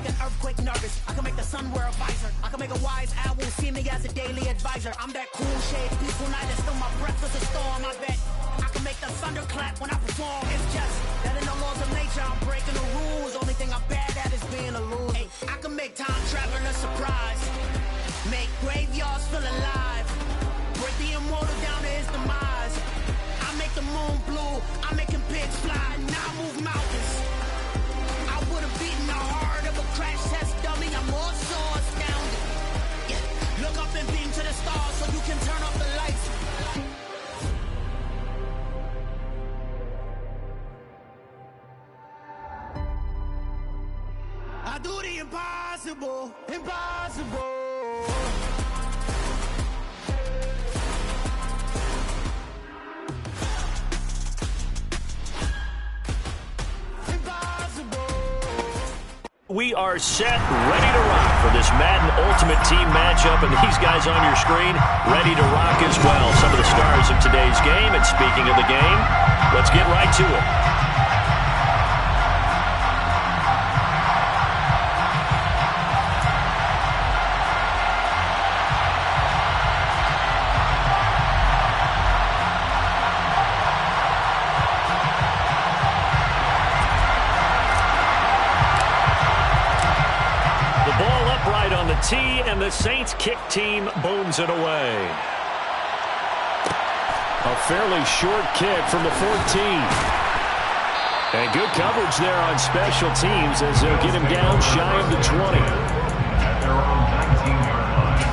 an earthquake nervous. I can make the sun wear a visor. I can make a wise owl see me as a daily advisor. I'm that cool shade, peaceful night, and still my breath is a storm. I bet I can make the thunder clap when I perform. It's just that in the laws of nature, I'm breaking the rules. Only thing I'm bad at is being a loser. Hey, I can make time travel a surprise. Make graveyards feel alive. Break the immortal down to his demise. I make the moon blue. I make him pigs fly. Now I move mountains. I would have beaten the heart of a crash test dummy. I'm more so astounded. Yeah. Look up and beam to the stars so you can turn off the lights. I do the impossible, impossible. We are set, ready to rock for this Madden Ultimate Team matchup, and these guys on your screen ready to rock as well. Some of the stars of today's game, and speaking of the game, let's get right to it. On the tee, and the Saints kick team booms it away. A fairly short kick from the 14. And good coverage there on special teams as they'll get him down shy of the 20. At their own 19-yard line.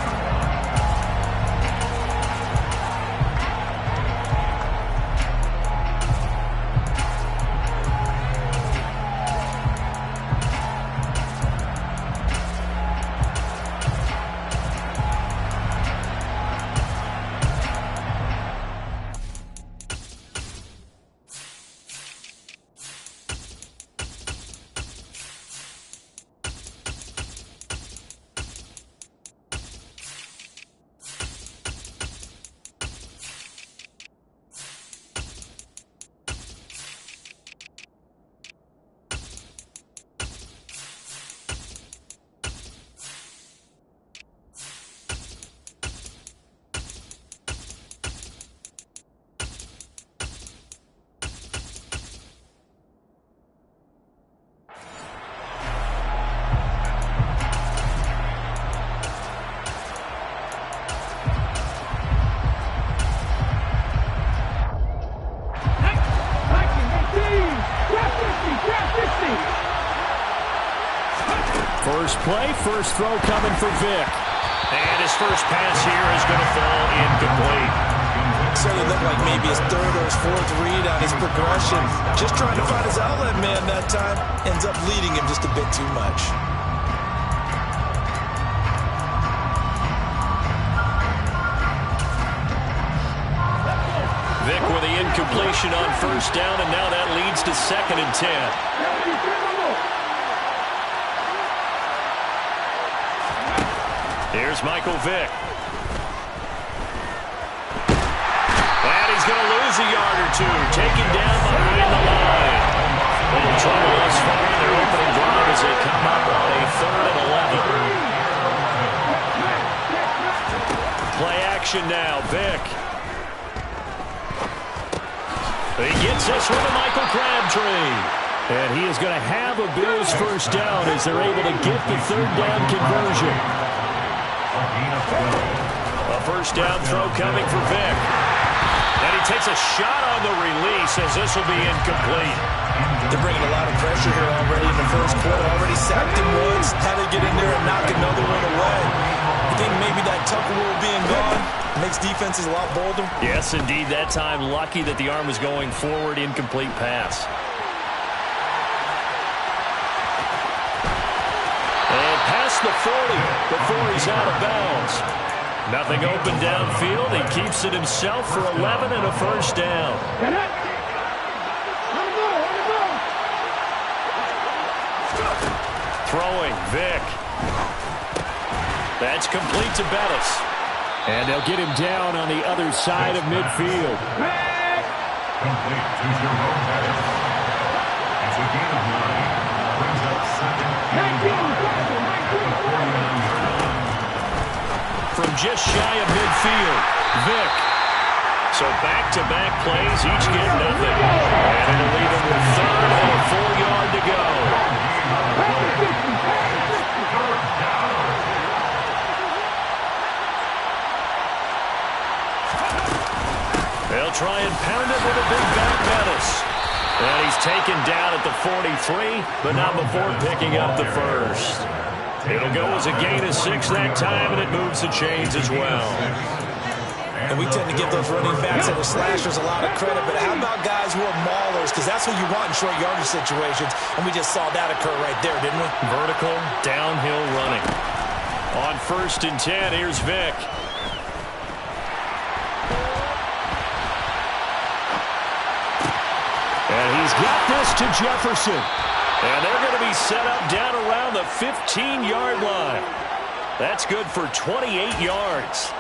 First play, first throw coming for Vic. And his first pass here is going to fall incomplete. Certainly looked like maybe his third or his fourth read on his progression. Just trying to find his outlet man that time. Ends up leading him just a bit too much. Vic with the incompletion on first down, and now that leads to 2nd and 10. Here's Michael Vick. And he's going to lose a yard or two. Taken down behind the line. A little trouble thus far in their opening drive as they come up on a 3rd and 11. Play action now, Vick. He gets this one to Michael Crabtree. And he is going to have a Bills first down as they're able to get the 3rd down conversion. A first down throw coming for Vic. And he takes a shot on the release as this will be incomplete. They're bringing a lot of pressure here already in the first quarter. Already sacked him once. Had to get in there and knock another one away. I think maybe that Tucker rule being gone makes defenses a lot bolder. Yes, indeed. That time, lucky that the arm was going forward. Incomplete pass. And past the 40 before he's out of bounds. Nothing open downfield. He keeps it himself for 11 and a first down. Throwing, Vic. That's complete to Bettis. And they'll get him down on the other side of midfield. Complete to Jerome Bettis. It's a gain of 9. Brings up 2nd and 9. just shy of midfield. Vick. So back-to-back plays, each get nothing. And it'll leave him with third and a 4-yard to go. They'll try and pound it with a big back menace. And he's taken down at the 43, but not before picking up the first. It'll go as a gain of 6 that time, and it moves the chains as well. And we tend to give those running backs that are slashers a lot of credit, but how about guys who are maulers? Because that's what you want in short yardage situations, and we just saw that occur right there, didn't we? Vertical, downhill running. On 1st and 10, here's Vick. And he's got this to Jefferson. And they're going to be set up down around the 15-yard line. That's good for 28 yards.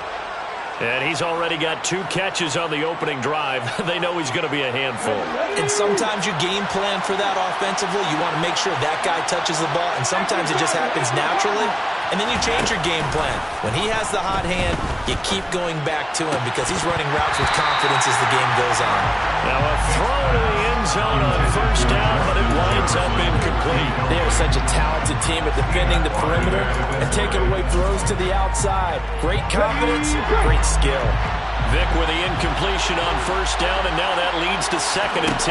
And he's already got 2 catches on the opening drive. They know he's going to be a handful. And sometimes you game plan for that offensively. You want to make sure that guy touches the ball, and sometimes it just happens naturally. And then you change your game plan. When he has the hot hand, you keep going back to him because he's running routes with confidence as the game goes on. Now a throw to the end zone on 1st down, but it winds up incomplete. They are such a talented team at defending the perimeter and taking away throws to the outside. Great confidence, great skill. Vick with the incompletion on 1st down, and now that leads to 2nd and 10.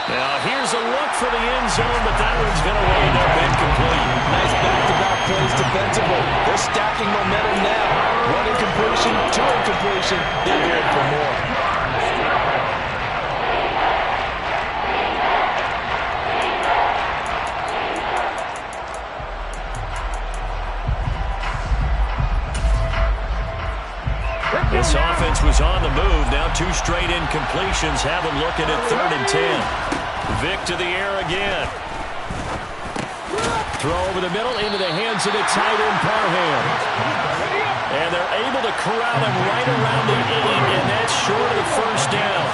Now here's a look for the end zone, but that one's going to wind up incomplete. Nice back-to-back plays defensively. They're stacking momentum now. 1 incompletion, 2 incompletion. They're going for more. This offense was on the move. Now 2 straight incompletions have them looking at 3rd and 10. Vick to the air again. Throw over the middle into the hands of the tight end Parham. And they're able to corral him right around the 8, and that's short of the 1st down.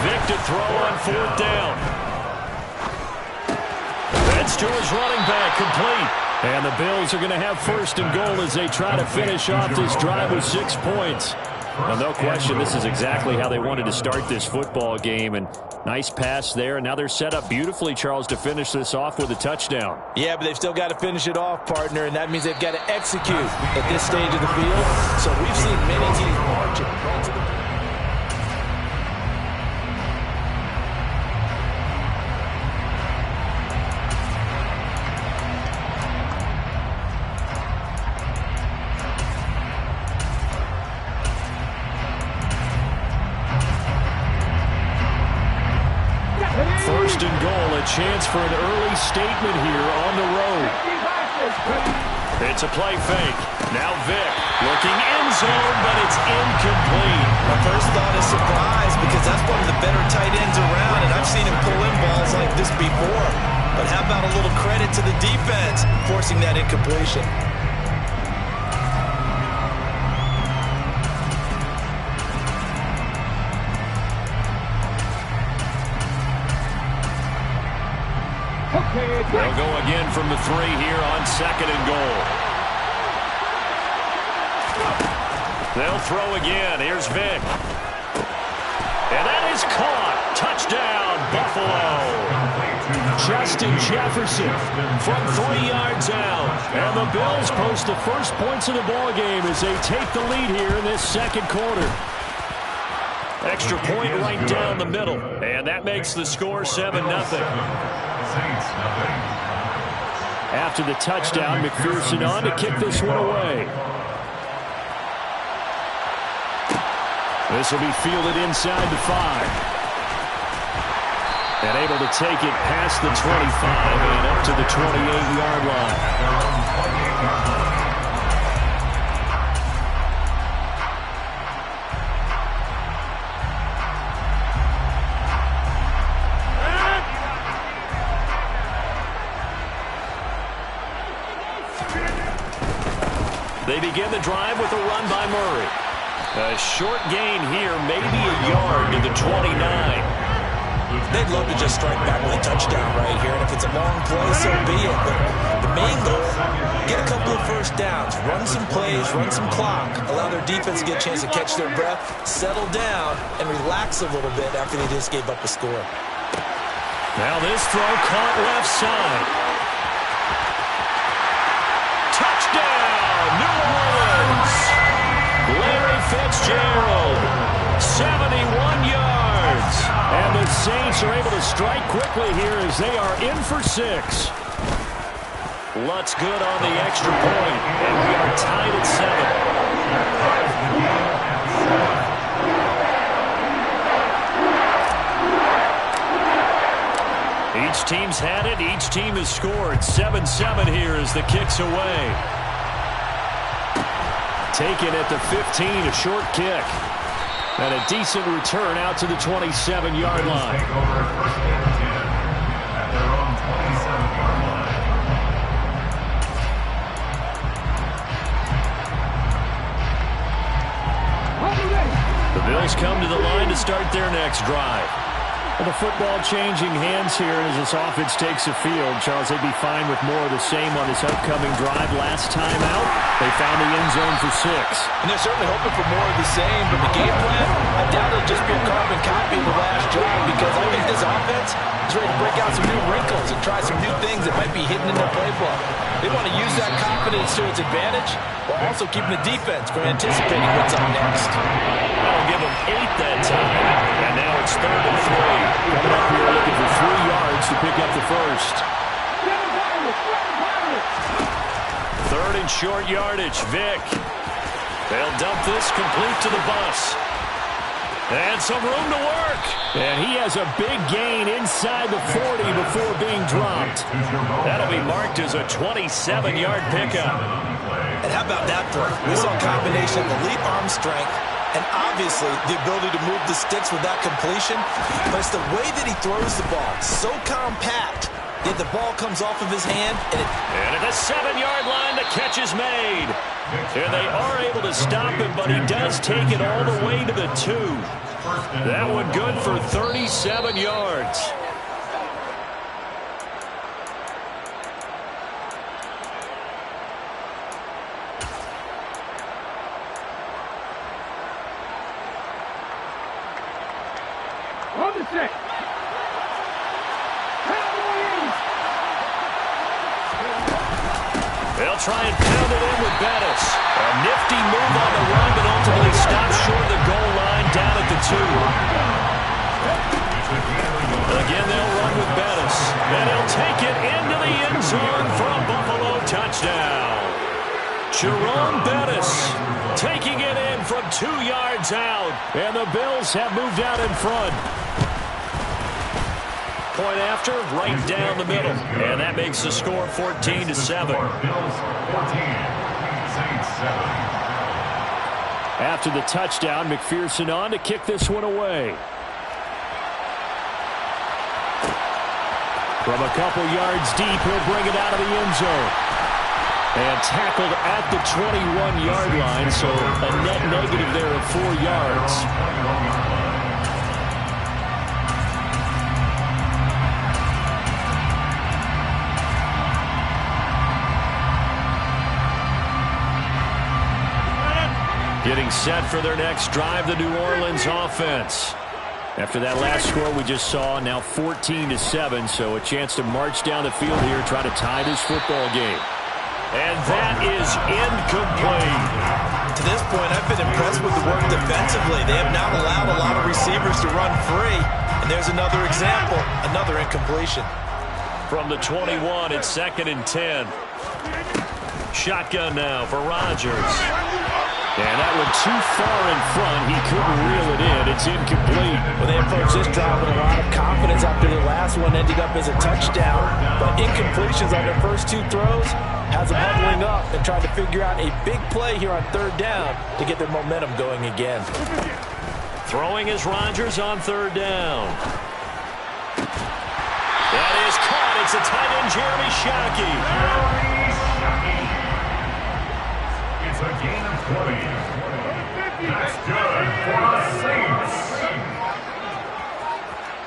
Vick to throw on 4th down. That's to his running back, complete. And the Bills are going to have 1st and goal as they try to finish off this drive with 6 points. Well, no question, this is exactly how they wanted to start this football game. And nice pass there. And now they're set up beautifully, Charles, to finish this off with a touchdown. Yeah, but they've still got to finish it off, partner, and that means they've got to execute at this stage of the field. So we've seen many teams marching right to the chance for an early statement here on the road. It's a play fake. Now Vick looking end zone, but it's incomplete. My first thought is surprise because that's one of the better tight ends around, and I've seen him pull in balls like this before. But how about a little credit to the defense forcing that incompletion? They'll go again from the 3 here on 2nd and goal. They'll throw again. Here's Vick. And that is caught. Touchdown, Buffalo. Justin Jefferson from 3 yards out. And the Bills post the first points of the ballgame as they take the lead here in this 2nd quarter. Extra point right down the middle. And that makes the score 7-0. After the touchdown, McPherson on to kick this one away. This will be fielded inside the 5. And able to take it past the 25 and up to the 28-yard line. They begin the drive with a run by Murray. A short gain here, maybe a yard to the 29. they'd love to just strike back with a touchdown right here. And if it's a long play, so be it. But the main goal, get a couple of first downs, run some plays, run some clock, allow their defense to get a chance to catch their breath, settle down, and relax a little bit after they just gave up a score. Now this throw caught left side. Touchdown, New Orleans! Larry Fitzgerald, 71 yards. And the Saints are able to strike quickly here as they are in for 6. Lutz good on the extra point, and we are tied at 7. Each team's had it. Each team has scored. 7-7 here as the kick's away. Taken at the 15, a short kick. And a decent return out to the 27-yard line. Take over first and 10 at their own 27-yard line. The Bills come to the line to start their next drive. Well, the football changing hands here as this offense takes the field. Charles, they'd be fine with more of the same on this upcoming drive. Last time out, they found the end zone for 6. And they're certainly hoping for more of the same, but the game plan, I doubt it'll just be a carbon copy of the last drive, because I think this offense is ready to break out some new wrinkles and try some new things that might be hidden in their playbook. They want to use that confidence to its advantage while also keeping the defense from anticipating what's up next. That'll give them 8 that time. And now it's 3rd and 3. Coming up here looking for 3 yards to pick up the first. 3rd and short yardage. Vick. They'll dump this complete to the bus. And some room to work. And he has a big gain inside the 40 before being dropped. That'll be marked as a 27-yard pickup. And how about that throw? We saw a combination of elite arm strength and obviously the ability to move the sticks with that completion. But it's the way that he throws the ball. So compact. Yet the ball comes off of his hand. And at the 7-yard line, the catch is made. And they are able to stop him, but he does take it all the way to the 2. That one good for 37 yards. On the 6. They'll try and pound it in with Bettis. A nifty move on the run, but ultimately stops short of the goal line down at the 2. Again, they'll run with Bettis. And he'll take it into the end zone for a Buffalo touchdown. Jerome Bettis taking it in from 2 yards out. And the Bills have moved out in front. Point after, right down the middle. And that makes the score 14-7. Bills 14, Saints 7. After the touchdown, McPherson on to kick this one away. From a couple yards deep, he'll bring it out of the end zone. And tackled at the 21-yard line, so a net negative there of 4 yards. Getting set for their next drive, the New Orleans offense. After that last score we just saw, now 14-7, so a chance to march down the field here, try to tie this football game. And that is incomplete. To this point, I've been impressed with the work defensively. They have now allowed a lot of receivers to run free. And there's another example, another incompletion. From the 21, it's 2nd and 10. Shotgun now for Rodgers. And that one too far in front. He couldn't reel it in. It's incomplete. Well, they approached this drive with a lot of confidence after the last one ended up as a touchdown. But incompletions on their first 2 throws has them huddling up and trying to figure out a big play here on 3rd down to get their momentum going again. Throwing is Rodgers on 3rd down. That is caught. It's a tight end, Jeremy Shockey. It's a gain of 20. That's good for the Saints.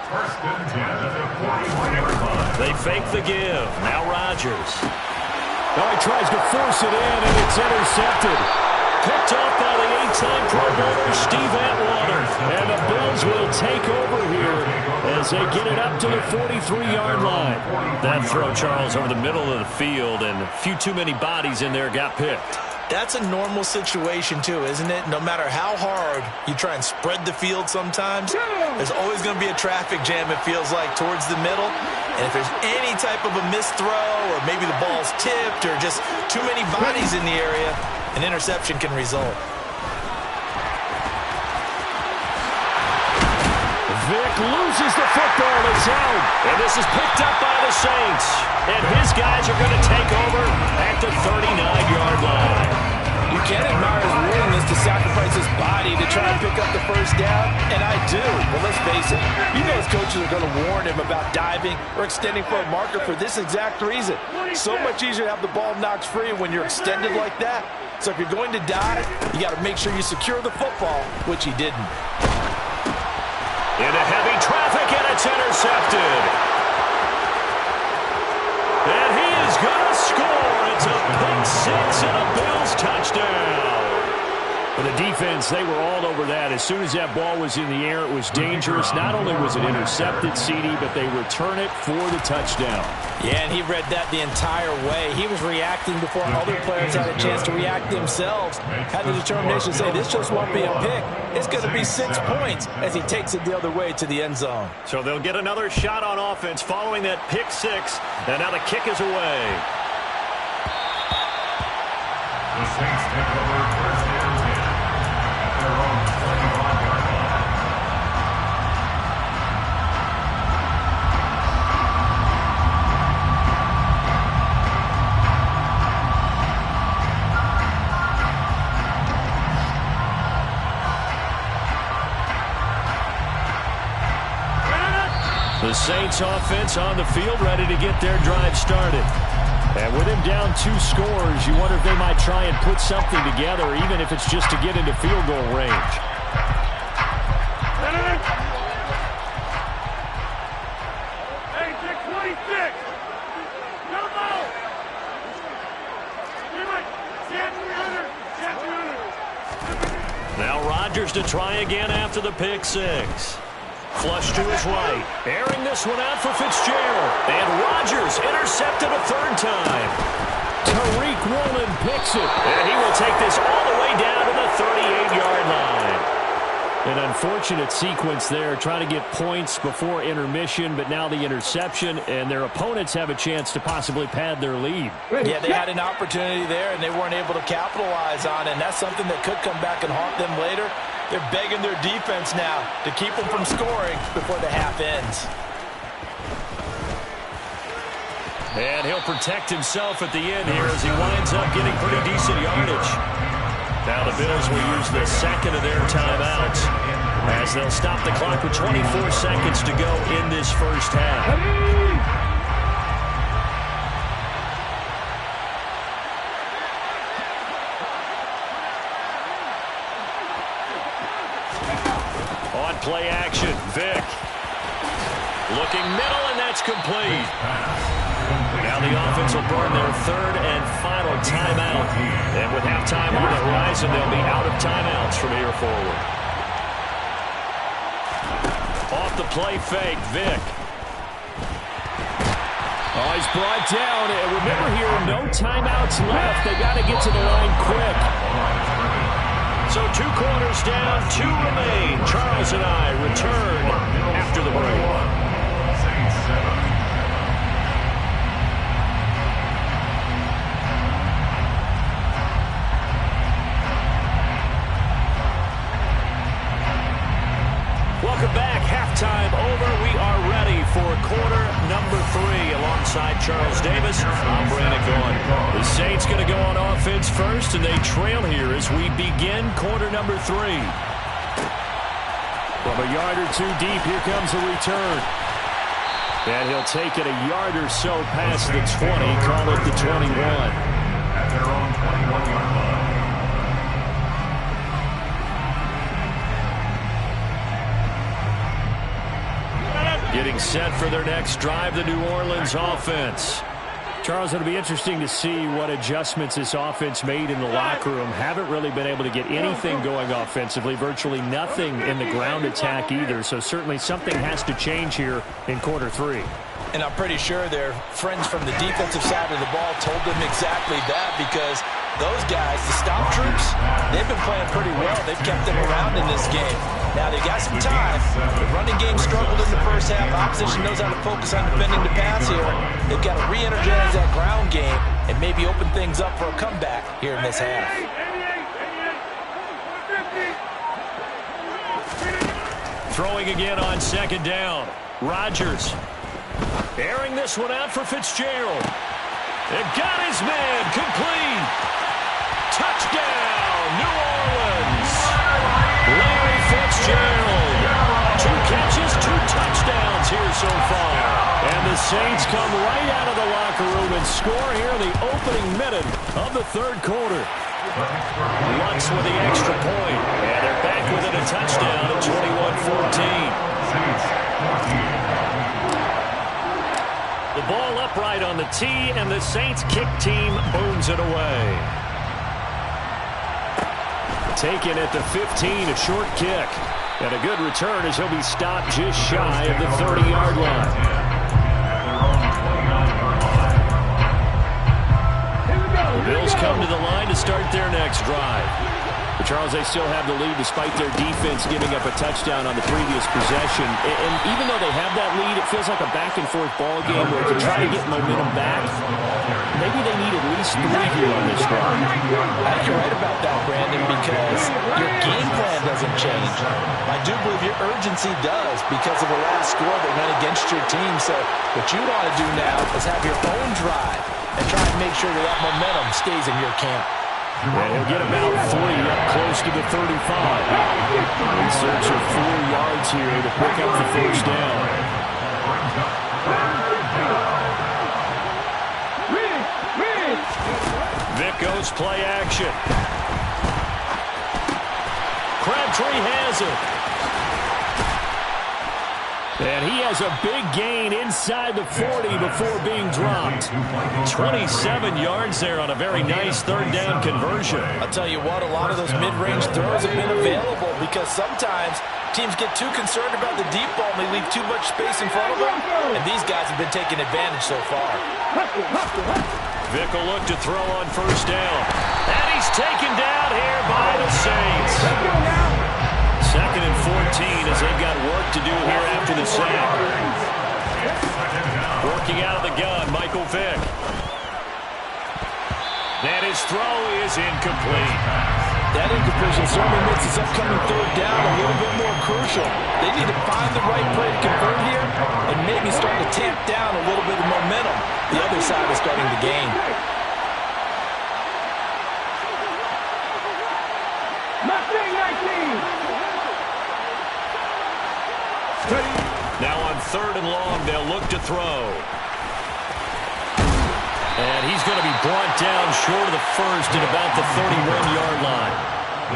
First and 10 at the 41-yard line. They fake the give. Now Rodgers. Now he tries to force it in, and it's intercepted. Picked off by the 8-time Pro Bowler Steve Atwater. And the Bills will take over here as they get it up to the 43-yard line. That throw, Charles, over the middle of the field, and a few too many bodies in there got picked. That's a normal situation, too, isn't it? No matter how hard you try and spread the field sometimes, there's always going to be a traffic jam, it feels like, towards the middle. And if there's any type of a missed throw or maybe the ball's tipped or just too many bodies in the area, an interception can result. Vic loses the football. It's out. And this is picked up by the Saints. And his guys are going to take over at the 39-yard line. You can't admire his willingness to sacrifice his body to try and pick up the first down, and I do. But let's face it, you know his coaches are going to warn him about diving or extending for a marker for this exact reason. So much easier to have the ball knocked free when you're extended like that. So if you're going to dive, you got to make sure you secure the football, which he didn't. Into heavy traffic, and it's intercepted. And he is going to score. It's a pick six and a Bills touchdown. For the defense, they were all over that. As soon as that ball was in the air, it was dangerous. Not only was it intercepted, CD, but they return it for the touchdown. Yeah, and he read that the entire way. He was reacting before other players had a chance to react themselves. Had the determination to say, this just won't be a pick. It's going to be 6 points as he takes it the other way to the end zone. So they'll get another shot on offense following that pick six. And now the kick is away. The Saints take over first and 10 at their own 21-yard line. The Saints offense on the field, ready to get their drive started. And with him down 2 scores, you wonder if they might try and put something together, even if it's just to get into field goal range. Hey, 626! Come on! Now Rodgers to try again after the pick six. Flush to his right. Airing this one out for Fitzgerald. And Rodgers intercepted a third time. Tariq Woolen picks it. And he will take this all the way down to the 38-yard line. An unfortunate sequence there, trying to get points before intermission, but now the interception, and their opponents have a chance to possibly pad their lead. Yeah, they had an opportunity there, and they weren't able to capitalize on it, and that's something that could come back and haunt them later. They're begging their defense now to keep them from scoring before the half ends. And he'll protect himself at the end here as he winds up getting pretty decent yardage. Now the Bills will use the second of their timeouts as they'll stop the clock with 24 seconds to go in this first half. On play action, Vic. Looking middle, and that's complete. Now the offense will burn their third and final timeout. And with halftime on the horizon, they'll be out of timeouts from here forward. Off the play fake, Vic. Oh, he's brought down. And remember here, no timeouts left. They got to get to the line quick. So 2 quarters down, 2 remain. Charles and I return after the break. Welcome back. Halftime over. We are ready for quarter number 3 alongside Charles Davis. I'm Brandon Gaughan. The Saints going to go on offense first, and they trail here as we begin quarter number 3. From a yard or 2 deep, here comes a return. And he'll take it a yard or so past the 20, call it the 21. At their own 21-yard line. Getting set for their next drive, the New Orleans offense. Charles, it'll be interesting to see what adjustments this offense made in the locker room. Haven't really been able to get anything going offensively, virtually nothing in the ground attack either. So certainly something has to change here in quarter 3. And I'm pretty sure their friends from the defensive side of the ball told them exactly that, because those guys, the stop troops, they've been playing pretty well. They've kept them around in this game. Now, they've got some time. The running game struggled in the first half. Opposition knows how to focus on defending the pass here. They've got to re-energize that ground game and maybe open things up for a comeback here in this half. Throwing again on second down. Rodgers airing this one out for Fitzgerald. It got his man complete. Touchdown, New Orleans. Larry Fitzgerald. 2 catches, 2 touchdowns here so far. And the Saints come right out of the locker room and score here in the opening minute of the third quarter. Lutz with the extra point. And they're back within a touchdown at 21-14. The ball upright on the tee, and the Saints kick team booms it away. Taken at the 15, a short kick. And a good return as he'll be stopped just shy of the 30-yard line. The Bills come to the line to start their next drive. But Charles, they still have the lead despite their defense giving up a touchdown on the previous possession. And even though they have that lead, it feels like a back-and-forth ball game where to try to get momentum back, maybe they need at least 3 here on this drive. I think you're right about that, Brandon, because your game plan doesn't change. I do believe your urgency does because of the last score that went against your team. So what you want to do now is have your own drive and try and make sure that momentum stays in your camp. And he'll get about 3 up close to the 35. In search of 4 yards here to pick up the first down. Vic goes play action. Crabtree has it. And he has a big gain inside the 40 before being dropped. 27 yards there on a very nice third down conversion. I'll tell you what, a lot of those mid-range throws have been available because sometimes teams get too concerned about the deep ball and they leave too much space in front of them. And these guys have been taking advantage so far. Vic will look to throw on first down. And he's taken down here by the Saints. 2nd and 14 as they've got work to do here after the sack. Working out of the gun, Michael Vick. And his throw is incomplete. That incompletion certainly makes this upcoming third down a little bit more crucial. They need to find the right play to convert here and maybe start to tamp down a little bit of momentum. The other side is starting to gain. Now on 3rd and long, they'll look to throw. And he's going to be brought down short of the first at about the 31-yard line.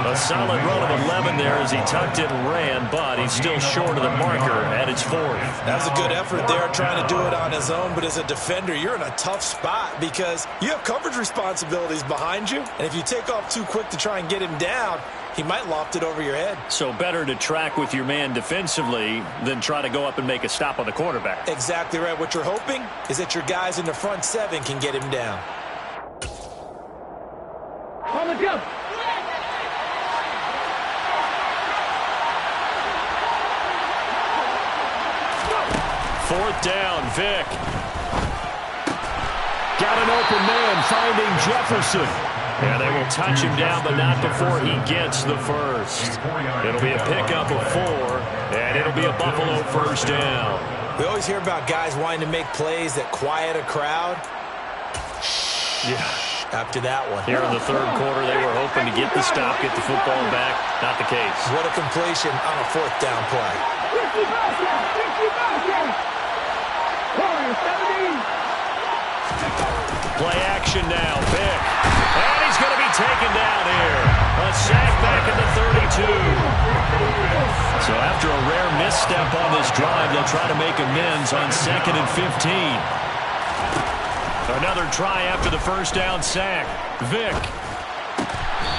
A solid run of 11 there as he tucked it and ran, but he's still short of the marker at its 4th. That was a good effort there trying to do it on his own, but as a defender, you're in a tough spot because you have coverage responsibilities behind you, and if you take off too quick to try and get him down, he might loft it over your head. So better to track with your man defensively than try to go up and make a stop on the quarterback. Exactly right. What you're hoping is that your guys in the front 7 can get him down. On the jump. Fourth down, Vic. Got an open man finding Jefferson. And they will touch him down, but not before he gets the first. It'll be a pickup of 4, and it'll be a Buffalo first down. We always hear about guys wanting to make plays that quiet a crowd. Yeah. After that one. Here in the third quarter, they were hoping to get the stop, get the football back. Not the case. What a completion on a 4th down play. Play action now, Vic. And he's going to be taken down here. A sack back at the 32. So after a rare misstep up on this drive. They'll try to make amends on 2nd and 15. Another try after the first down sack. Vick.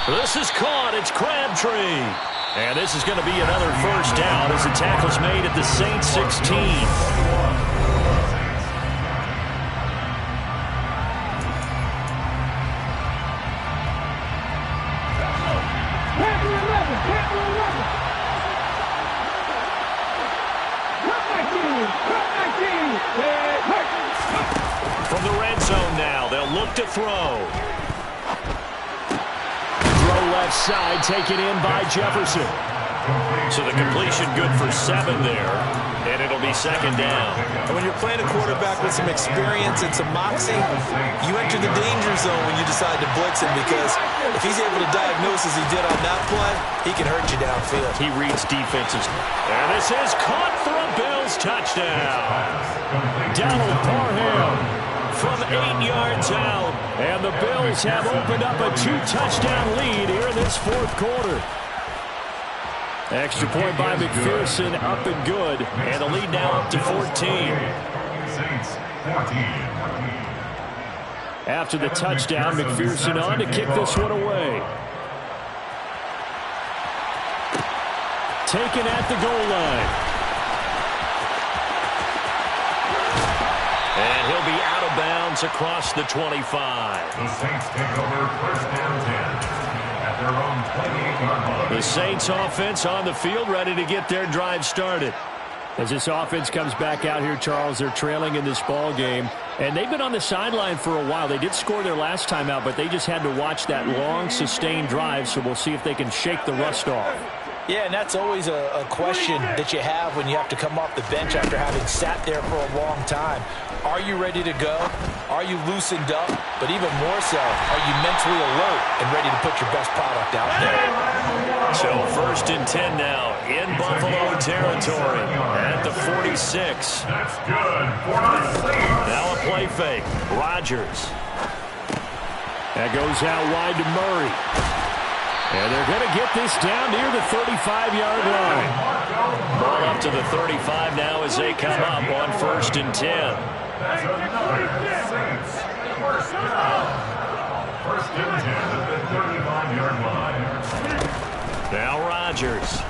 This is caught. It's Crabtree. And this is going to be another first down as the tackle's made at the Saints 16. From the red zone now, they'll look to throw. Throw left side, taken in by Jefferson. So the completion good for 7 there, and it'll be 2nd down. And when you're playing a quarterback with some experience and some moxie, you enter the danger zone when you decide to blitz him, because if he's able to diagnose as he did on that play, he can hurt you downfield. He reads defenses. And this is caught for a Bills touchdown. Donald Parham from 8 yards out. And the Bills have opened up a 2-touchdown lead here in this 4th quarter. Extra point by McPherson, up and good. And the lead now up to 14. Saints 14. After the touchdown, McPherson on to kick this one away. Taken at the goal line. And he'll be out of bounds across the 25. The Saints take over 1st and 10 at their own 28-yard line. The Saints offense on the field, ready to get their drive started. As this offense comes back out here, Charles, they're trailing in this ball game. And they've been on the sideline for a while. They did score their last time out, but they just had to watch that long, sustained drive, so we'll see if they can shake the rust off. Yeah, and that's always a question that you have when you have to come off the bench after having sat there for a long time. Are you ready to go? Are you loosened up? But even more so, are you mentally alert and ready to put your best product out there? So 1st and 10 now in Buffalo territory at the 46. That's good for the Saints. Now a play fake. Rodgers. That goes out wide to Murray. And they're going to get this down near the 35-yard line. Ball up to the 35 now as they come up on 1st and 10. That's another Saints first down. 1st and 10 at the 35-yard line. Now Rodgers.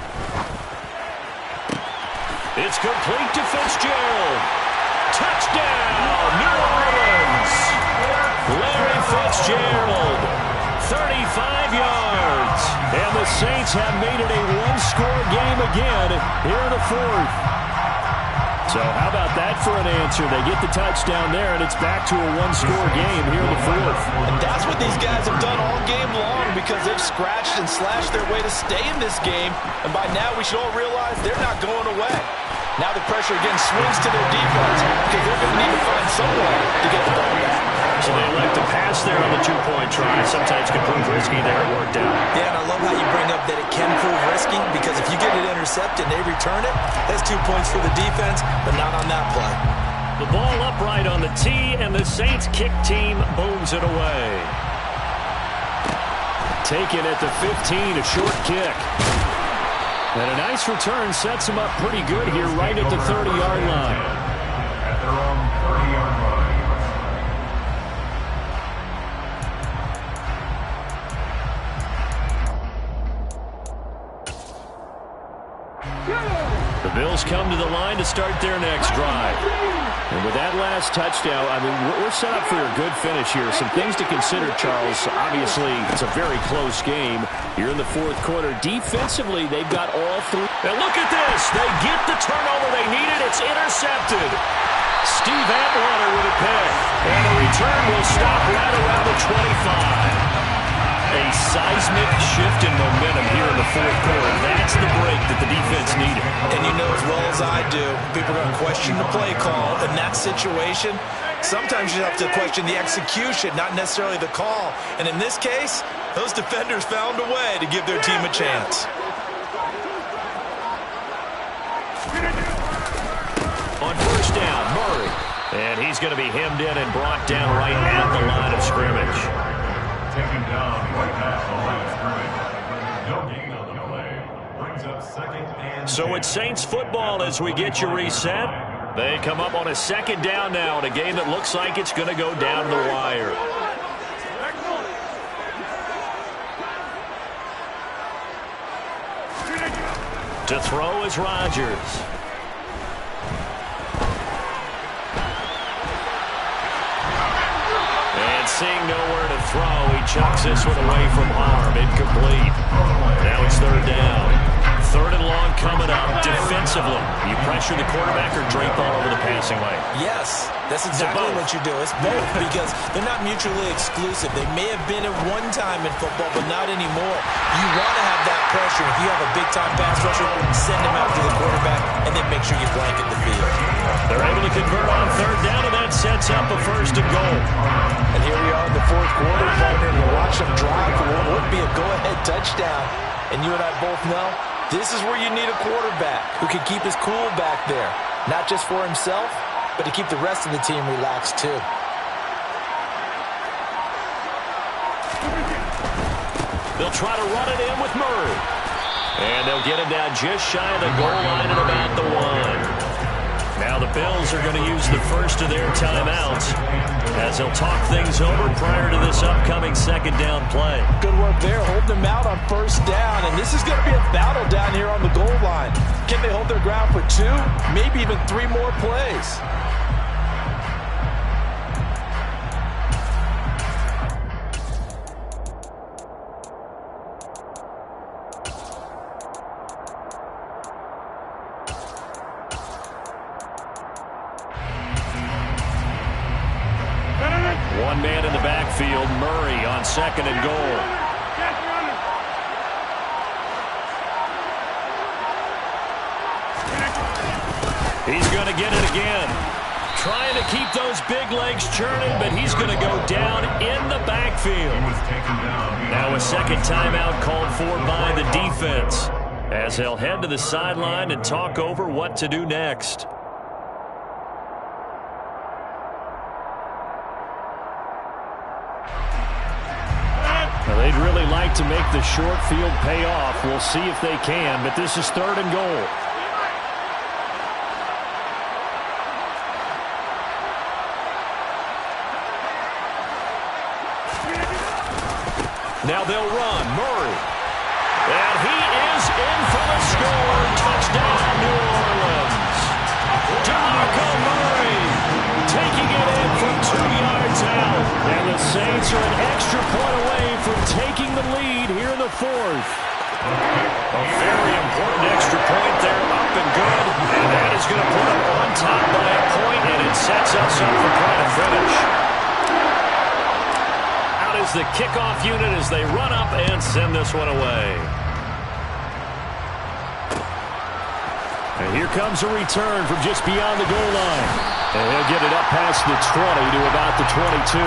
It's complete to Fitzgerald. Touchdown, New Orleans. Larry Fitzgerald. 35 yards. And the Saints have made it a one-score game again here in the 4th. So how about that for an answer? They get the touchdown there, and it's back to a one-score game here in the 4th. And that's what these guys have done all game long, because they've scratched and slashed their way to stay in this game. And by now, we should all realize they're not going away. Now the pressure again swings to their defense, because they're going to need to find some way to get the ball back. So they elect to pass there on the two-point try. Sometimes can prove risky there. It worked out. Yeah, and I love how you bring up that it can prove risky, because if you get it intercepted and they return it, that's 2 points for the defense, but not on that play. The ball upright on the tee, and the Saints kick team booms it away. Taken at the 15, a short kick. And a nice return sets them up pretty good here right at the 30-yard line. At their own 30-yard line. The Bills come to the line to start their next drive. And with that last touchdown, I mean, we're set up for a good finish here. Some things to consider, Charles. Obviously, it's a very close game here in the 4th quarter. Defensively, they've got all 3. Now look at this. They get the turnover they needed. It's intercepted. Steve Atwater with a pick. And the return will stop right around the 25. A seismic shift in momentum here in the 4th quarter. That's the break that the defense needed. And you know as well as I do, people are going to question the play call. In that situation, sometimes you have to question the execution, not necessarily the call. And in this case, those defenders found a way to give their team a chance. On 1st down, Murray. And he's going to be hemmed in and brought down right at the line of scrimmage. Taken down right past the line of scrimmage. No gain on the play. Brings So it's Saints football as we get you reset. They come up on a second down now in a game that looks like it's going to go down the wire. To throw is Rodgers. And seeing nowhere to throw, he chucks this one away from harm. Incomplete. Now it's third down. Third and long coming up. Defensively, you pressure the quarterback or drape all over the passing lane? Yes, that's exactly what you do. It's both because they're not mutually exclusive. They may have been at one time in football, but not anymore. You want to have that pressure. If you have a big-time pass rusher, send him out to the quarterback, and then make sure you blanket the field. They're able to convert on third down, and that sets up a first and goal. And here we are in the fourth quarter, partner, and you watch them drive for what would be a go-ahead touchdown. And you and I both know this is where you need a quarterback who can keep his cool back there, not just for himself, but to keep the rest of the team relaxed too. They'll try to run it in with Murray. And they'll get it down just shy of the goal line at about the 1. Now the Bills are going to use the first of their timeouts as they'll talk things over prior to this upcoming second down play. Good work there. Hold them out on first down. And this is going to be a battle down here on the goal line. Can they hold their ground for 2, maybe even 3 more plays? One man in the backfield, Murray on second and goal. He's going to get it again. Trying to keep those big legs churning, but he's going to go down in the backfield. Now a second timeout called for by the defense as they'll head to the sideline and talk over what to do next. Now, they'd really like to make the short field pay off. We'll see if they can, but this is third and goal. Now they'll run. Murray. And he is in for the score. Touchdown, New Orleans. DeMarco Murray taking it in from 2 yards out. And the Saints are an extra point away from taking the lead here in the fourth. A very important extra point there, up and good. And that is going to put them on top by a point, and it sets us up for quite a finish. Out is the kickoff unit as they run up and send this one away. And here comes a return from just beyond the goal line. And he'll get it up past the 20 to about the 22.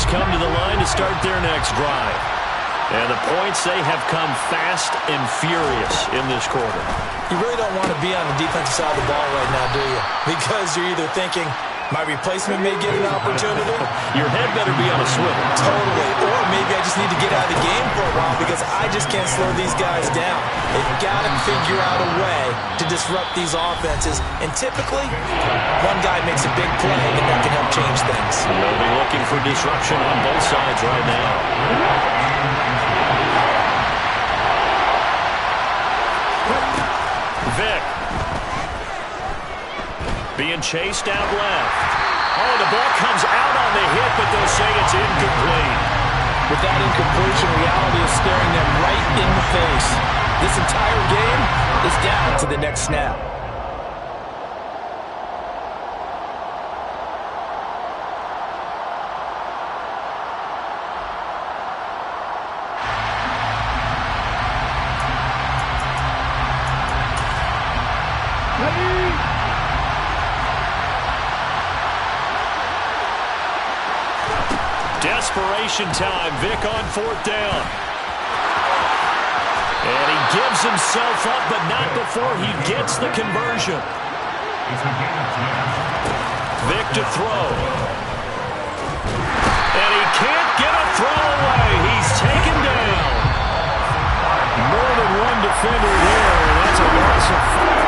Come to the line to start their next drive. And the points, they have come fast and furious in this quarter. You really don't want to be on the defensive side of the ball right now, do you? Because you're either thinking, my replacement may get an opportunity. Your head better be on a swivel. Totally. Or maybe I just need to get out of the game for a while because I just can't slow these guys down. They've got to figure out a way to disrupt these offenses. And typically, one guy makes a big play, and that can help change things. They'll be looking for disruption on both sides right now. Vic. Being chased out left. Oh, the ball comes out on the hit, but they'll say it's incomplete. With that incompletion, reality is staring them right in the face. This entire game is down to the next snap. Desperation time. Vic on 4th down. And he gives himself up, but not before he gets the conversion. Vic to throw. And he can't get a throw away. He's taken down. More than one defender there, and that's a loss of 5.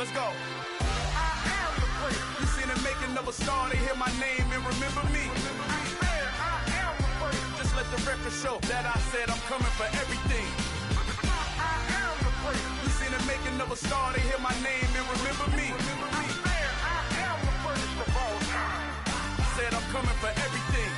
let's go. You seen the making of a star, they hear my name and remember me. Just let the record show that I said I'm coming for everything. You seen the making of a star, they hear my name and remember me. Said I'm coming for everything.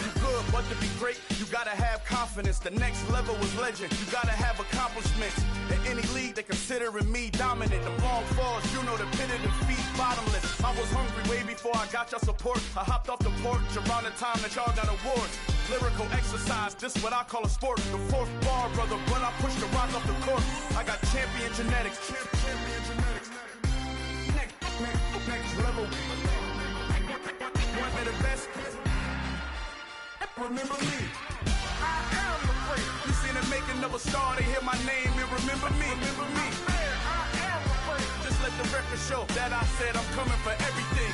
You good, but to be great, you gotta have confidence. The next level was legend. You gotta have accomplishments. In any league, they considering me dominant. The long falls, you know the pit of defeat, bottomless. I was hungry way before I got your support. I hopped off the porch around the time that y'all got awards. Lyrical exercise, this what I call a sport. The fourth bar, brother, when I push the rock off the court. I got champion genetics. Next level. One of the best. Remember me. You seen the making of a star, they hear my name and remember me. Just let the record show that I said I'm coming for everything.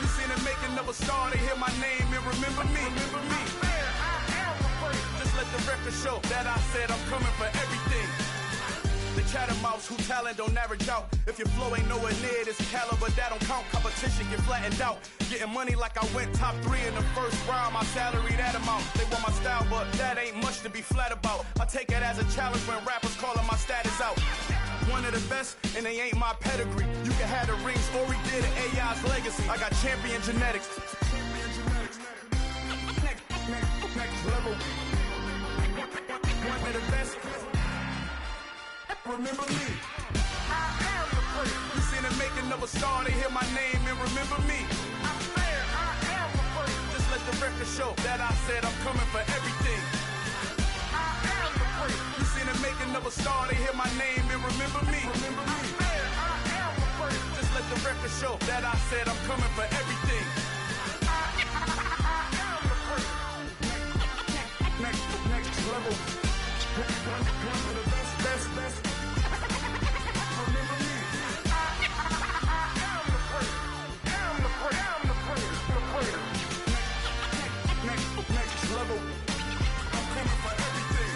You seen the making of a star, they hear my name and remember me. Just let the record show that I said I'm coming for everything. The chattermouths who talent don't average out. If your flow ain't nowhere near this caliber, that don't count. Competition get flattened out. Getting money like I went top 3 in the first round. My salary that amount. They want my style, but that ain't much to be flat about. I take it as a challenge when rappers calling my status out. One of the best, and they ain't my pedigree. You can have the ring, story did it, AI's legacy. I got champion genetics. Next level. One of the best. Remember me. You seen the making of a star, they hear my name and remember me. Just let the record show that I said I'm coming for everything. You seen the making of a star, they hear my name and remember me. Just let the record show that I said I'm coming for everything. Next level. One of the best. Remember me. Next level. I'm coming for everything.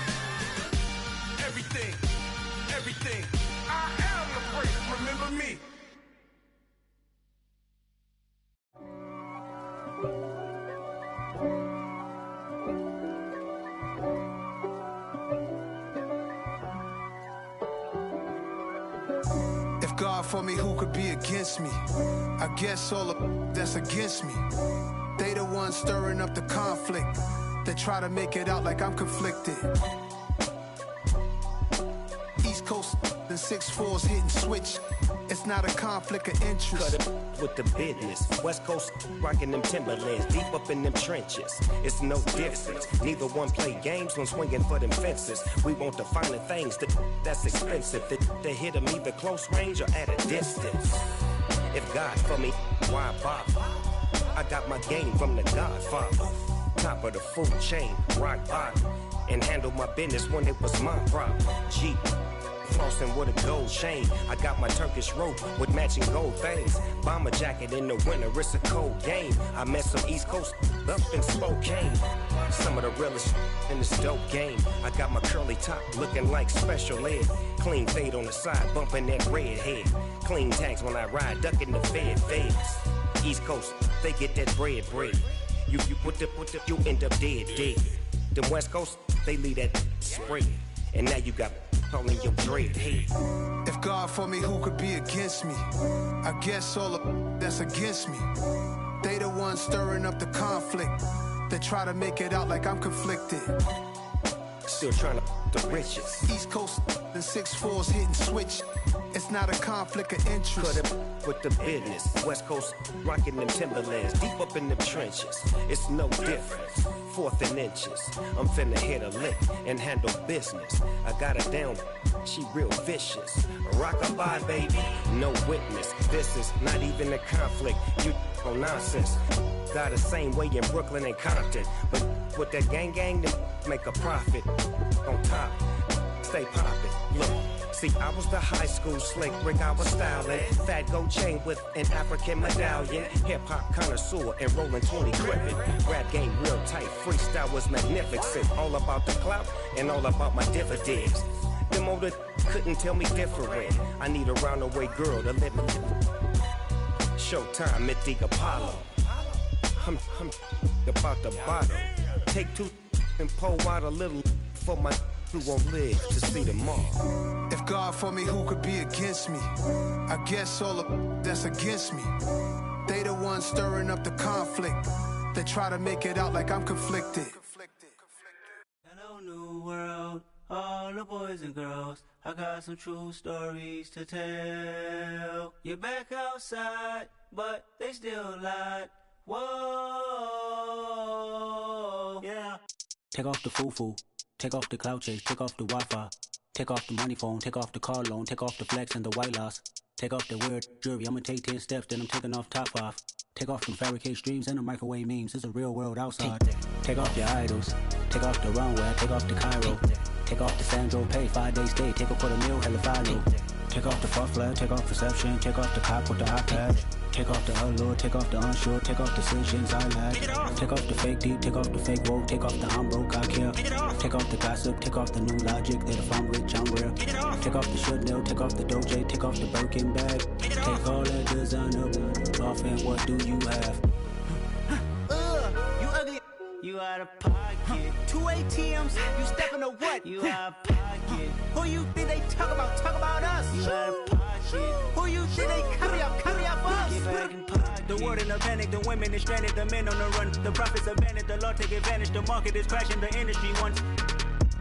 Everything. I am the great. Remember me. God for me, who could be against me? I guess all of that's against me. They the ones stirring up the conflict. They try to make it out like I'm conflicted. East Coast and 6'4's hitting switch. It's not a conflict of interest. Cut it with the business. West Coast rocking them Timberlands, deep up in them trenches. It's no difference. Neither one play games when swinging for them fences. We want the finer things that's expensive. They hit them either close range or at a distance. If God for me, why bother? I got my game from the Godfather. Top of the food chain, rock bottom. And handle my business when it was my problem. Jeep. Flossing with a gold chain. I got my Turkish rope with matching gold things. Bomber jacket in the winter, it's a cold game. I met some East Coast up in Spokane. Some of the realest in this dope game. I got my curly top looking like special ed. Clean fade on the side, bumping that red head. Clean tags when I ride, ducking the feds. East Coast, they get that bread. You put the, you end up dead. Them West Coast, they leave that spread. And now you got all in your dread head. If God for me, who could be against me? I guess all of that's against me. They the ones stirring up the conflict. They try to make it out like I'm conflicted. Still trying to the riches. East Coast and 6'4's hitting switch. It's not a conflict of interest. Cut it with the business. West Coast rocking them Timberlands, deep up in them trenches. It's no difference. 4th and inches. I'm finna hit a lick and handle business. I got her down, she real vicious. Rockabye, baby, no witness. This is not even a conflict. You on nonsense. Got the same way in Brooklyn and Compton. But with that gang, they make a profit. On top, stay poppin'. Look. See, I was the high school slick Rick, I was styling. Fat gold chain with an African medallion. Hip-hop connoisseur and rolling 20 gripping. Rap game real tight, freestyle was magnificent. All about the clout and all about my dividends. Them older couldn't tell me different. I need a roundaway girl to let me. Showtime at the Apollo. I'm about the bottle. Take two and pour out a little for my who won't live to see tomorrow. If God for me, who could be against me? I guess all the that's against me. They the ones stirring up the conflict. They try to make it out like I'm conflicted. Hello, new world, all the boys and girls. I got some true stories to tell. You're back outside, but they still lied. Whoa, yeah. Take off the foo-foo. Take off the cloud chase, take off the Wi-Fi. Take off the money phone, take off the car loan, take off the flex and the white loss. Take off the weird jewelry, I'ma take 10 steps, then I'm taking off top 5. Take off them fabricate streams and the microwave memes, it's a real world outside. Take off your idols, take off the runway, take off the Cairo. Take off the Sandro pay, 5-day stay, take a quarter meal, hella final. Take off the fuck flag, take off perception, take off the cop with the iPad. Take off the allure, take off the unsure, take off decisions I lack. Take off the fake deep, take off the fake woke, take off the I'm broke, I care. Take off the gossip, take off the new logic that if I'm rich, I'm rare. Take off the Chanel, take off the Doja, take off the Birkin bag. Take all that designer off and what do you have? You ugly. You out of pocket. 2 ATMs, you stepping to what? You out of pocket. Who you think they talk about? Talk about us. You out of pocket. Who you think they carry up us? Get back in pocket. The world in a panic, the women is stranded, the men on the run. The profits abandoned, the law take advantage. The market is crashing, the industry wants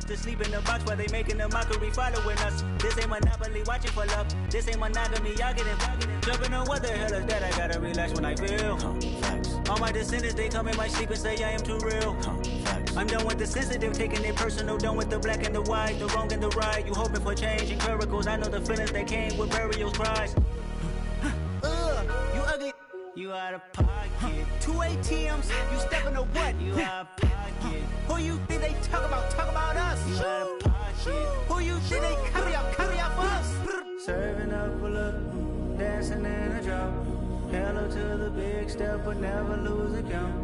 to sleep in the box while they making a mockery following us. This ain't monopoly, watching for love. This ain't monogamy, y'all getting jumping on what the hell is that? I gotta relax when I feel. All my descendants, they come in my sleep and say I am too real. I'm done with the sensitive, taking it personal. Done with the black and the white, the wrong and the right. You hoping for change and miracles. I know the feelings that came with burials, cries. You ugly. You out of pocket. 2 ATMs, you stepping to what? You out of pocket. Who you think they talk about? Talk about us. You out of pocket. Who you think they carry up us? Serving up a look, dancing in a drop. Hello to the big step, but never lose a count.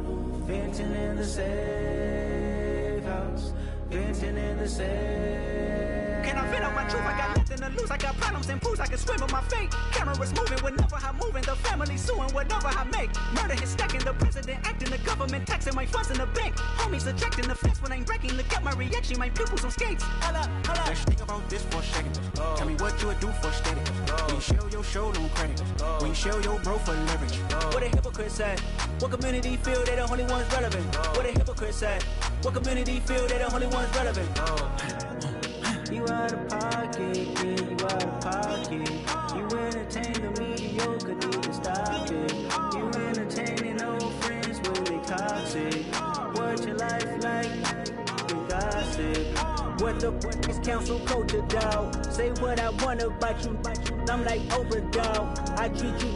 Venting in the safe house. Venting in the safe. Can I vent out my truth? I got nothing to lose. I got problems and fools. I can swim with my fate. Cameras moving whenever I'm moving. The family suing whatever I make. Murder is stacking. The president acting. The government taxing my funds in the bank. Homies ejecting the fence when I'm breaking. Look at my reaction. My pupils on skates. Hold up. Let's think about this for a second. Tell me what you would do for steady. When you show your show, no credit. When you show your bro for leverage. What a hypocrite said. What community feel they the only ones relevant? What a hypocrite said. What community feel they the only ones relevant? You out of pocket, yeah, you out of pocket. You entertain the mediocre, need to stop it. You entertaining old friends when they toxic. What your life like? You gossip. What the fuck is council culture, dog? Say what I want about you. I'm like Oprah, dog. I treat you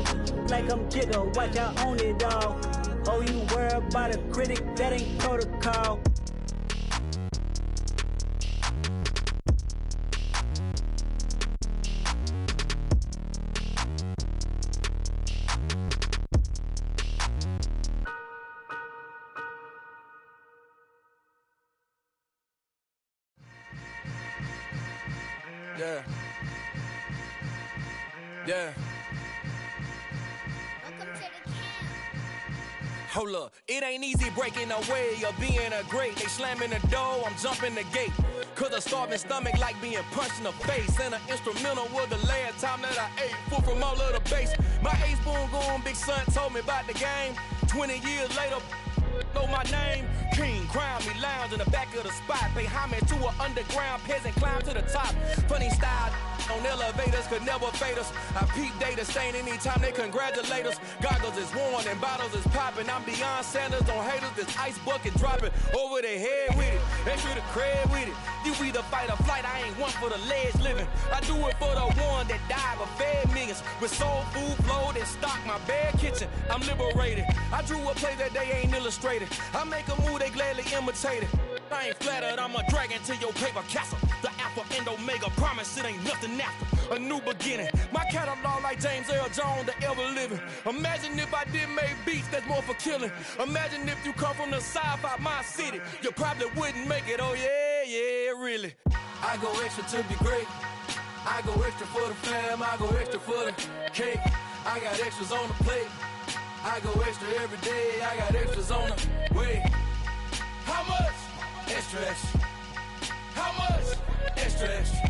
like I'm Jigga. Watch I own it all. Oh, you worry about a critic? That ain't protocol. Yeah. Yeah. Hold up, it ain't easy breaking away or being a great. They slamming the door, I'm jumping the gate. Cause a starving stomach like being punched in the face. And an instrumental was the last time that I ate food from all of the base. My ace spoon going, big son told me about the game. 20 years later, know my name. King, crown me, lounge in the back of the spot. Pay homage to an underground peasant, climb to the top. Funny style on elevators could never fade us. I peep data stain anytime they congratulate us. Goggles is worn and bottles is popping. I'm beyond Sanders on haters, this ice bucket dropping over their head with it. Extra the cred with it. You either fight or flight, I ain't one for the ledge living. I do it for the one that died but fed millions. With soul food flowed and stocked my bare kitchen. I'm liberated. I drew a play that they ain't illustrated. I make a move, they gladly imitate it. I ain't flattered, I'm a dragon to your paper castle. The Alpha and Omega, promise it ain't nothing after. A new beginning. My catalog like James Earl Jones, the ever living. Imagine if I did make beats that's more for killing. Imagine if you come from the sci-fi, my city. You probably wouldn't make it, oh yeah. yeah, really. I go extra to be great. I go extra for the fam, I go extra for the cake. I got extras on the plate. I go extra every day, I got extras on the way. How much? Extra, extra. How much? Extra, extra.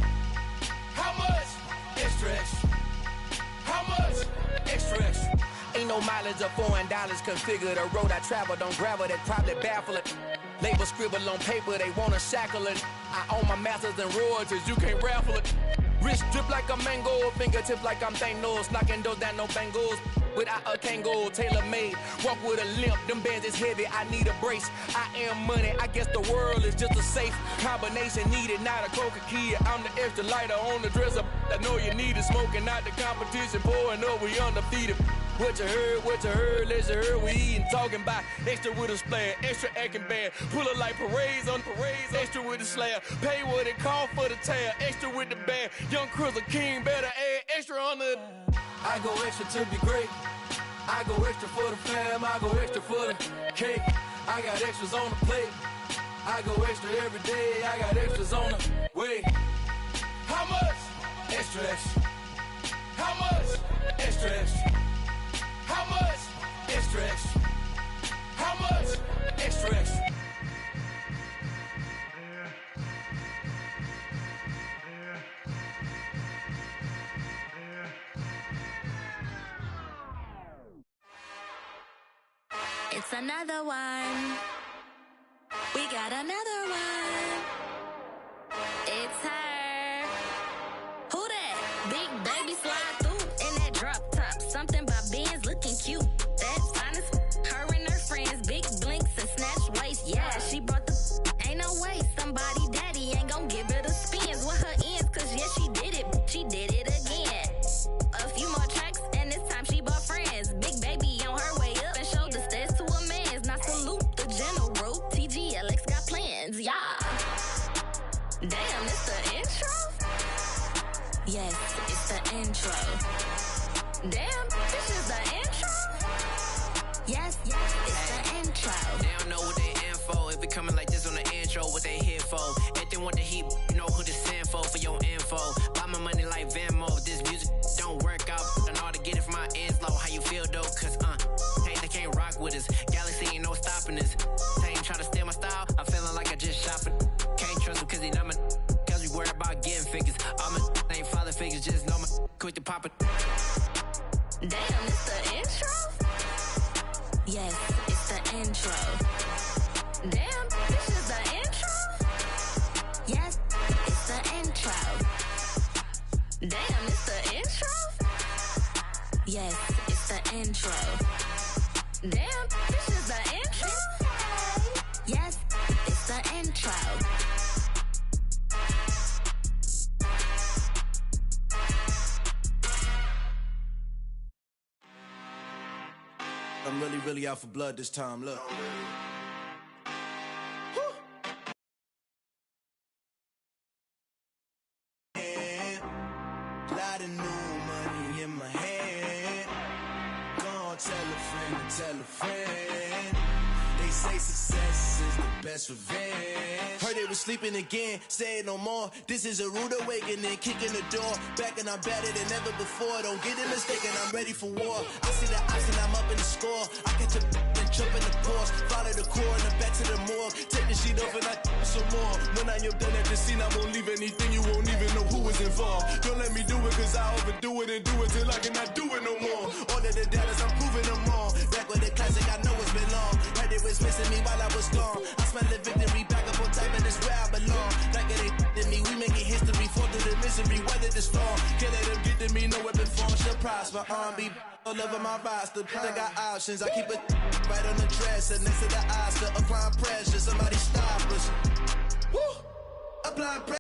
How much? Extra, extra. How much? Extra, extra. Ain't no mileage of $4 configure the road I travel. Don't gravel, that probably baffle it. Label scribble on paper, they wanna shackle it. I own my masters and royalties, you can't raffle it. Wrist drip like a mango, fingertips like I'm Thanos, knocking those down no bangles. Without a Kango, tailor-made, walk with a limp, them bands is heavy, I need a brace. I am money, I guess the world is just a safe combination needed, not a coca key. I'm the extra lighter on the dresser, I know you need it, smoking out the competition, pouring up, we undefeated. What you heard, let's heard, we eatin', talking about extra with a splash, extra acting bad, pull it like parades on parades, extra with the slab, pay what it cost for the tab, extra with the bag, young Crizzle King, better add extra on the... I go extra to be great, I go extra for the fam, I go extra for the cake, I got extras on the plate, I go extra every day, I got extras on the way. How much? Extra, extra. How much? Extra, extra. How much? Extra, extra. How much? Extra, extra. It's another one. We got another one. It's her. Who that? Big baby slide through in that drop top. Something by Benz looking cute. That's fine as her and her friends. Big blinks and snatch waist. Yeah, she brought the... Ain't no way somebody daddy ain't gon' give her the spins with her ends. Cause yeah, she did it. She did it again. A few more tracks and this time she bought friends. Big baby on her way up and showed the stairs to a man's. Now salute the general. TGLX got plans. Yeah. Damn, it's the intro? Yes, it's the intro. Damn, this is the intro? Yes, it's the intro. They don't know what they in for. If it coming like this on the intro, what they here for? If they want the heat, you know who to send for your info. Buy my money like Venmo. If this music don't work out, I know how to get it from my ends low. How you feel though? Cause hey, they can't rock with us. Galaxy ain't no stopping this. They ain't trying to steal my style. I'm feeling like I just shop it. Can't trust them cause they not my... Cause we worried about getting figures. All my ain't father figures, just know my... Quick to pop it. Damn, it's the intro? Yes, it's the intro. Damn, this is the intro? Yes, it's the intro. Damn, it's the intro? Yes, it's the intro. Damn, this is the intro? Yes, it's the intro. I'm really out for blood this time, look. Lot of new money in my hand. Gonna tell a friend and tell a friend. They say success is the best revenge. Heard they was sleeping again, say it no more. This is a rude awakening, kicking the door. Back and I'm better than ever before. Don't get it mistaken, I'm ready for war. I see the option, I'm up in the score. I catch a and jump in the course. Follow the core and the back to the morgue. Take the sheet off and I some more. When I am done at the scene, I won't leave anything. You won't even know who was involved. Don't let me do it cause I overdo it and do it till I cannot do it no more. All of the doubters, I'm proving them wrong. Back with the classic, I know it's been long. Heard it was missing me while I was gone. I smell the victory back up on top and it's where I belong. Like it ain't to me, we making history. Fall through the misery, weather the storm. Can't let them get to me, no weapon form shall prosper. R&B all over my roster. I got options, I keep it right on the dresser. Next to the Oscar, applying pressure. Somebody stop us. Woo! Applying pressure.